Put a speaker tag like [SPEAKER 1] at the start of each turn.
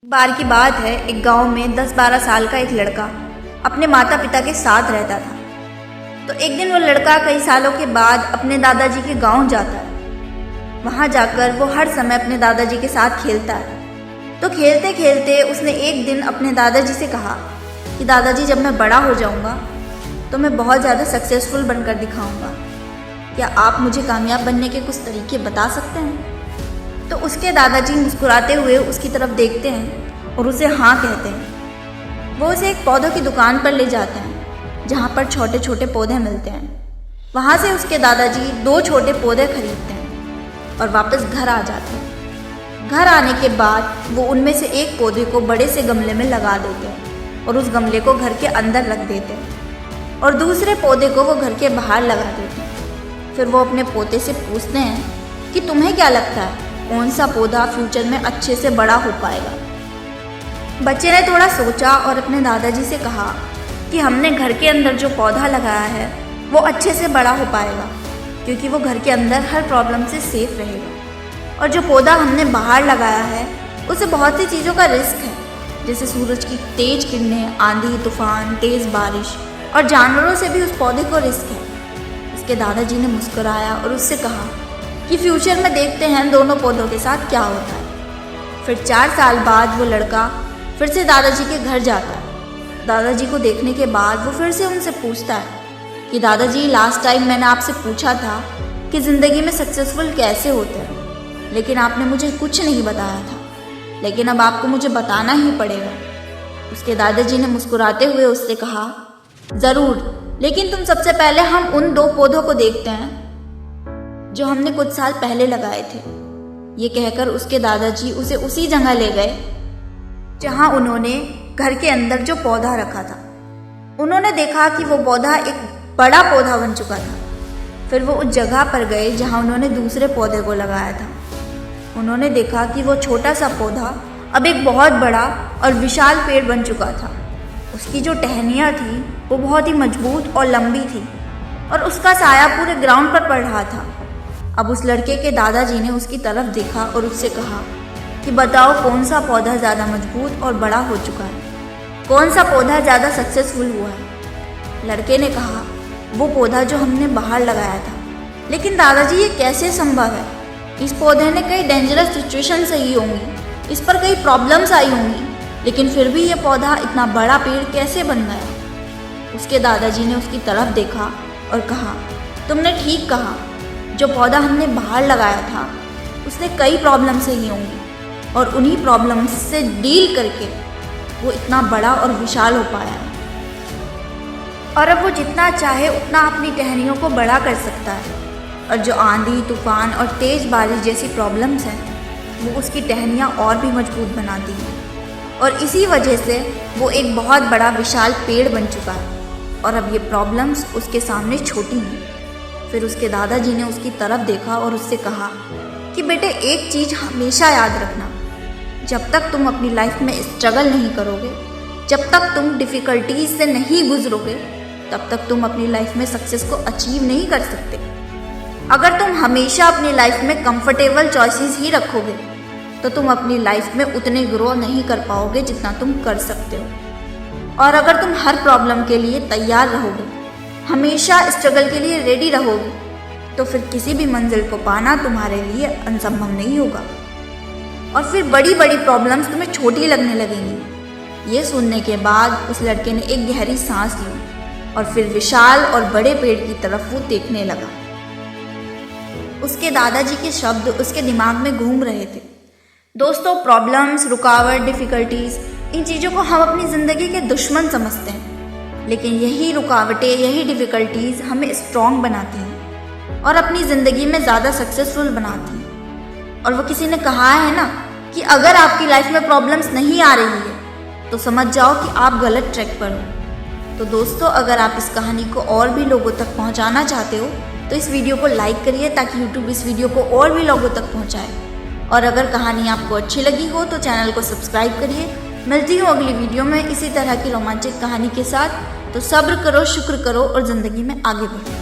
[SPEAKER 1] बार की बात है, एक गांव में 10-12 साल का एक लड़का अपने माता पिता के साथ रहता था। तो एक दिन वो लड़का कई सालों के बाद अपने दादाजी के गांव जाता है। वहां जाकर वो हर समय अपने दादाजी के साथ खेलता है। तो खेलते खेलते उसने एक दिन अपने दादाजी से कहा कि दादाजी, जब मैं बड़ा हो जाऊंगा तो मैं बहुत ज़्यादा सक्सेसफुल बनकर दिखाऊंगा। क्या आप मुझे कामयाब बनने के कुछ तरीके बता सकते हैं? तो उसके दादाजी मुस्कुराते हुए उसकी तरफ देखते हैं और उसे हाँ कहते हैं। वो उसे एक पौधों की दुकान पर ले जाते हैं जहाँ पर छोटे छोटे पौधे मिलते हैं। वहाँ से उसके दादाजी 2 छोटे पौधे खरीदते हैं और वापस घर आ जाते हैं। घर आने के बाद वो उनमें से एक पौधे को बड़े से गमले में लगा देते हैं और उस गमले को घर के अंदर रख देते हैं और दूसरे पौधे को वो घर के बाहर लगा देते हैं। फिर वो अपने पोते से पूछते हैं कि तुम्हें क्या लगता है, कौन सा पौधा फ्यूचर में अच्छे से बड़ा हो पाएगा? बच्चे ने थोड़ा सोचा और अपने दादाजी से कहा कि हमने घर के अंदर जो पौधा लगाया है वो अच्छे से बड़ा हो पाएगा, क्योंकि वो घर के अंदर हर प्रॉब्लम से सेफ रहेगा। और जो पौधा हमने बाहर लगाया है उसे बहुत सी चीज़ों का रिस्क है, जैसे सूरज की तेज किरणें, आंधी तूफान, तेज़ बारिश और जानवरों से भी उस पौधे को रिस्क है। उसके दादाजी ने मुस्कुराया और उससे कहा कि फ्यूचर में देखते हैं दोनों पौधों के साथ क्या होता है। फिर 4 साल बाद वो लड़का फिर से दादाजी के घर जाता है। दादाजी को देखने के बाद वो फिर से उनसे पूछता है कि दादाजी, लास्ट टाइम मैंने आपसे पूछा था कि ज़िंदगी में सक्सेसफुल कैसे होते हैं, लेकिन आपने मुझे कुछ नहीं बताया था, लेकिन अब आपको मुझे बताना ही पड़ेगा। उसके दादाजी ने मुस्कुराते हुए उससे कहा, ज़रूर, लेकिन तुम सबसे पहले हम उन 2 पौधों को देखते हैं जो हमने कुछ साल पहले लगाए थे। ये कहकर उसके दादाजी उसे उसी जगह ले गए जहां उन्होंने घर के अंदर जो पौधा रखा था। उन्होंने देखा कि वो पौधा एक बड़ा पौधा बन चुका था। फिर वो उस जगह पर गए जहां उन्होंने दूसरे पौधे को लगाया था। उन्होंने देखा कि वो छोटा सा पौधा अब एक बहुत बड़ा और विशाल पेड़ बन चुका था। उसकी जो टहनियाँ थी वो बहुत ही मजबूत और लंबी थी और उसका साया पूरे ग्राउंड पर पड़ रहा था। अब उस लड़के के दादाजी ने उसकी तरफ देखा और उससे कहा कि बताओ, कौन सा पौधा ज़्यादा मजबूत और बड़ा हो चुका है, कौन सा पौधा ज़्यादा सक्सेसफुल हुआ है? लड़के ने कहा, वो पौधा जो हमने बाहर लगाया था। लेकिन दादाजी, ये कैसे संभव है? इस पौधे ने कई डेंजरस सिचुएशन सही होंगी, इस पर कई प्रॉब्लम्स आई होंगी, लेकिन फिर भी ये पौधा इतना बड़ा पेड़ कैसे बन गया? उसके दादाजी ने उसकी तरफ देखा और कहा, तुमने ठीक कहा, जो पौधा हमने बाहर लगाया था उसने कई प्रॉब्लम सही होंगी और उन्हीं प्रॉब्लम्स से डील करके वो इतना बड़ा और विशाल हो पाया है। और अब वो जितना चाहे उतना अपनी टहनियों को बड़ा कर सकता है। और जो आंधी तूफान और तेज़ बारिश जैसी प्रॉब्लम्स हैं वो उसकी टहनियाँ और भी मजबूत बनाती हैं और इसी वजह से वो एक बहुत बड़ा विशाल पेड़ बन चुका है और अब ये प्रॉब्लम्स उसके सामने छोटी हैं। फिर उसके दादाजी ने उसकी तरफ देखा और उससे कहा कि बेटे, एक चीज़ हमेशा याद रखना, जब तक तुम अपनी लाइफ में स्ट्रगल नहीं करोगे, जब तक तुम डिफ़िकल्टीज से नहीं गुजरोगे, तब तक तुम अपनी लाइफ में सक्सेस को अचीव नहीं कर सकते। अगर तुम हमेशा अपनी लाइफ में कंफर्टेबल चॉइसेस ही रखोगे तो तुम अपनी लाइफ में उतने ग्रो नहीं कर पाओगे जितना तुम कर सकते हो। और अगर तुम हर प्रॉब्लम के लिए तैयार रहोगे, हमेशा स्ट्रगल के लिए रेडी रहोगे, तो फिर किसी भी मंजिल को पाना तुम्हारे लिए असंभव नहीं होगा और फिर बड़ी बड़ी प्रॉब्लम्स तुम्हें छोटी लगने लगेंगी। ये सुनने के बाद उस लड़के ने एक गहरी सांस ली और फिर विशाल और बड़े पेड़ की तरफ वो देखने लगा। उसके दादाजी के शब्द उसके दिमाग में घूम रहे थे। दोस्तों, प्रॉब्लम्स, रुकावट, डिफ़िकल्टीज, इन चीज़ों को हम अपनी ज़िंदगी के दुश्मन समझते हैं, लेकिन यही रुकावटें, यही डिफ़िकल्टीज हमें स्ट्रॉन्ग बनाती हैं और अपनी ज़िंदगी में ज़्यादा सक्सेसफुल बनाती हैं। और वो किसी ने कहा है ना कि अगर आपकी लाइफ में प्रॉब्लम्स नहीं आ रही है तो समझ जाओ कि आप गलत ट्रैक पर हो। तो दोस्तों, अगर आप इस कहानी को और भी लोगों तक पहुंचाना चाहते हो तो इस वीडियो को लाइक करिए ताकि यूट्यूब इस वीडियो को और भी लोगों तक पहुंचाए। और अगर कहानी आपको अच्छी लगी हो तो चैनल को सब्सक्राइब करिए। मिलती हूँ अगली वीडियो में इसी तरह की रोमांचक कहानी के साथ। तो सब्र करो, शुक्र करो और ज़िंदगी में आगे बढ़ो।